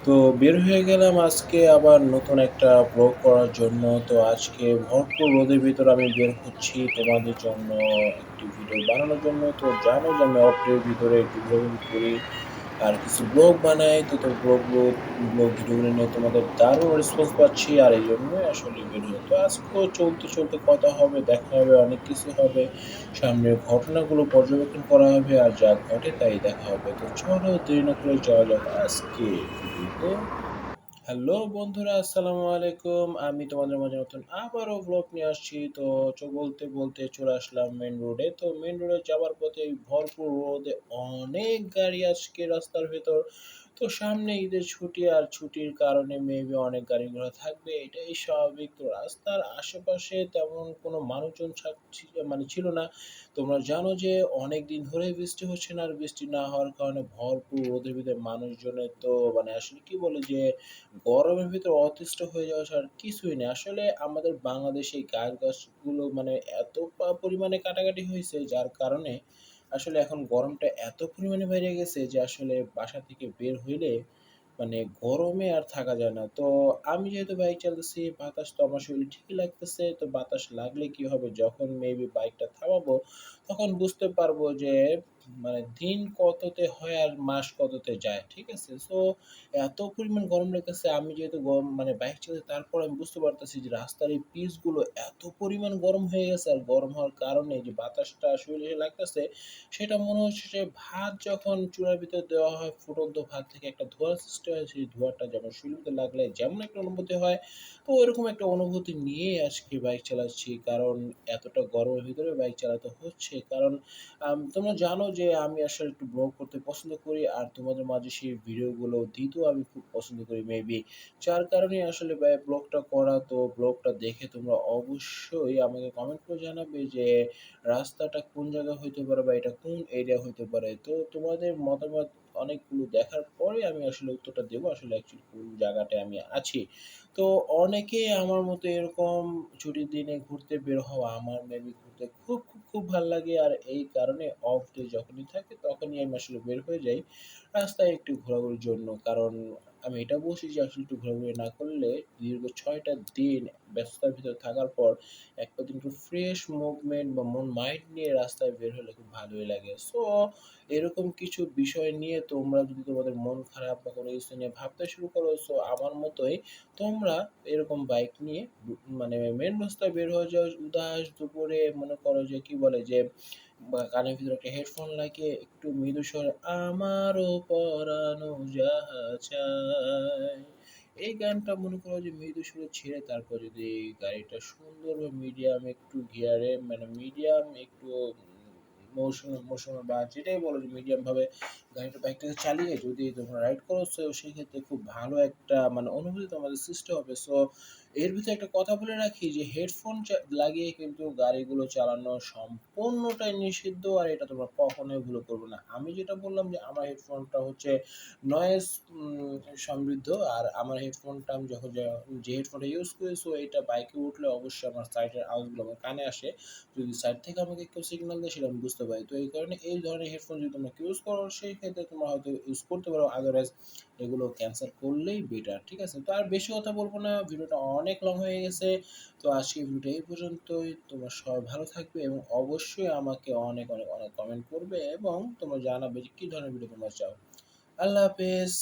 তো বের হয়ে গেলাম আজকে আবার নতুন একটা ব্লগ করার জন্য। তো আজকে ভরপুর রোদের ভিতরে আমি বের হচ্ছি তোমাদের জন্য একটি ভিডিও বানানোর জন্য। তো জানো যে আমি অফ ডে র ভিতরে একটু ঘোরাঘুরি করি আর কিছু ব্লগ বানাই। তো ব্লগ ভিডিওগুলো নিয়ে তোমাদের দারুণ রেসপন্স পাচ্ছি। আর এইজন্যই আসলে বের হওয়া। তো আজকেও চলতে কথা হবে, দেখা হবে, অনেক কিছু হবে। সামনের ঘটনাগুলো পর্যবেক্ষণ করা হবে আর যা ঘটে তাই দেখা হবে। তো চলো দেরি না করে যাওয়া যাক আজকের ভিডিওতে। হ্যালো বন্ধুরা, আসসালামু আলাইকুম। আমি তোমাদের মাঝে নতুন আবারও ব্লগ নিয়ে আসছি। তো বলতে চলে আসলাম মেইন রোডে। তো মেইন রোডে যাওয়ার পথে ভরপুর রোদে অনেক গাড়ি আজকে রাস্তার ভেতর। তো সামনে ঈদের ছুটি আর ছুটির কারণে মেবি অনেক গাড়ি ঘোড়া থাকবে, এটাই স্বাভাবিক। তো রাস্তার আশেপাশে তেমন কোনো মানুষজন মানে ছিল না। তোমরা জানো যে অনেক দিন ধরে বৃষ্টি হচ্ছে না, আর বৃষ্টি না হওয়ার কারণে ভরপুর রোদের ভিতরে মানুষজনের তো মানে আসলে কি বলে যে গরমের ভিতরে অতিষ্ঠ হয়ে যাওয়া ছাড়া আর কিছুই নেই। আসলে আমাদের বাংলাদেশে এই গাছগুলো মানে এত পরিমাণে কাটাকাটি হয়েছে, যার কারণে আসলে এখন গরমটা এত পরিমাণে বেড়ে গেছে যে আসলে বাসা থেকে বের হইলে মানে গরমে আর থাকা যায় না। তো আমি যেহেতু বাইক চালাতেছি, বাতাস তো আমার শরীরে ঠিকই লাগতেছে। তো বাতাস লাগলে কি হবে, যখন মেবি বাইকটা থামাবো তখন বুঝতে পারবো যে মানে দিন কততে হয় আর মাস কততে যায়। ঠিক আছে? সো এত পরিমাণ গরম লাগতেছে, আমি যেহেতু গরম মানে বাইক চালাচ্ছি, তারপর আমি বুঝতে পারতেছি যে রাস্তার এই পিচগুলো এত পরিমাণ গরম হয়ে গেছে। আর গরম হওয়ার কারণে যে বাতাসটা শরীরে এসে লাগতেছে, সেটা মনে হচ্ছে যে ভাত যখন চুলার ভিতর দেওয়া হয়, ফুটন্ত ভাত থেকে একটা ধোঁয়া সৃষ্টি হয়, সেই ধোঁয়াটা যেমন শরীরের ভিতর লাগলে যেমন একটা অনুভূতি হয়, তো ওইরকম একটা অনুভূতি নিয়েই আজকে বাইক চালাচ্ছি। কারণ এতটা গরমের ভিতরে বাইক চালাতে হচ্ছে। কারণ তোমরা জানো যে আমি আসলে একটু ব্লগ করতে পছন্দ করি, আর তোমাদের মাঝে সেই ভিডিওগুলো দিতেও আমি খুব পছন্দ করি মেবি। যার কারণেই আসলে ব্লগটা করা। তো ব্লগটা দেখে তোমরা অবশ্যই আমাকে কমেন্ট করে জানাবে যে রাস্তাটা কোন জায়গা হইতে পারে বা এটা কোন এরিয়া হইতে পারে। তো তোমাদের মতামত অনেকগুলো দেখার পরে আমি আসলে উত্তরটা দেবো আসলে অ্যাকচুয়ালি কোন জায়গাটায় আমি আছি। তো অনেকেই আমার মতো এরকম ছুটির দিনে ঘুরতে বের হওয়া, আমার মেবি ঘুরতে খুব ভাল লাগে। আর এই কারণে অফ ডে যখনই থাকে তখনই আমি আসলে বের হয়ে যাই রাস্তায় একটু ঘোরাঘুরির জন্য। কারণ আমি এটা বলছি যে আসলে একটু ঘোরাঘুরি না করলে দীর্ঘ ৬ টা দিন ব্যস্ততার ভিতরে থাকার পর একটা দিন একটু ফ্রেশ মুভমেন্ট বা মাইন্ড নিয়ে রাস্তায় বের হলে খুব ভালোই লাগে। সো এরকম কিছু বিষয় নিয়ে তোমরা যদি তোমাদের মন খারাপ বা কোনো কিছু নিয়ে ভাবতে শুরু করো, সো আমার মতোই তোমরা এরকম বাইক নিয়ে মানে মেন রাস্তায় বের হয়ে যাও উদাস দুপুরে। মনে করো যে কি বলে যে বা কানের ভিতরে একটা হেডফোন লাগিয়ে একটু মৃদু স্বরে আমারও পরানো যাহা চায়, এই গানটা মনে করো যে মৃদু সুরে ছেড়ে তারপর যদি গাড়িটা সুন্দর বা মিডিয়াম একটু গিয়ারে মানে মিডিয়াম একটু মৌসুমে বা যেটাই বলো যে মিডিয়াম ভাবে বাইকটাকে চালিয়ে যদি তোমরা রাইড করো, তো সেই ক্ষেত্রে খুব ভালো একটা মানে অনুভূতি তোমাদের সৃষ্টি হবে। সো এর ভিতরে একটা কথা বলে রাখি যে হেডফোন লাগিয়ে কিন্তু গাড়িগুলো চালানো সম্পূর্ণটাই নিষিদ্ধ, আর এটা তোমরা কখনোই ভুল করবে না। আমি যেটা বললাম যে আমার হেডফোনটা হচ্ছে নয়েজ সমৃদ্ধ, আর আমার হেডফোনটা আমি যখন যে হেডফোনটা ইউজ করি, সো এটা বাইকে উঠলে অবশ্যই আমার সাইডের আওয়াজগুলো আমার কানে আসে। যদি সাইড থেকে আমাকে কেউ সিগন্যাল দেয় সেটা আমি বুঝতে পারি। তো এই কারণে এই ধরনের হেডফোন যদি তোমরা ইউজ করো, সেই ক্ষেত্রে তোমরা হয়তো ইউজ করতে পারো, আদারওয়াইজ এগুলো ক্যান্সেল করলেই বেটার। ঠিক আছে? তো আর বেশি কথা বলবো না, ভিডিওটা অনেক লং হয়ে গেছে। তো আজকে ভিডিওটা এই পর্যন্তই। তোমরা সবাই ভালো থাকবে এবং অবশ্যই আমাকে অনেক কমেন্ট করবে এবং তোমরা জানাবে যে কি ধরনের ভিডিও তোমরা চাও। আল্লাহ হাফেজ।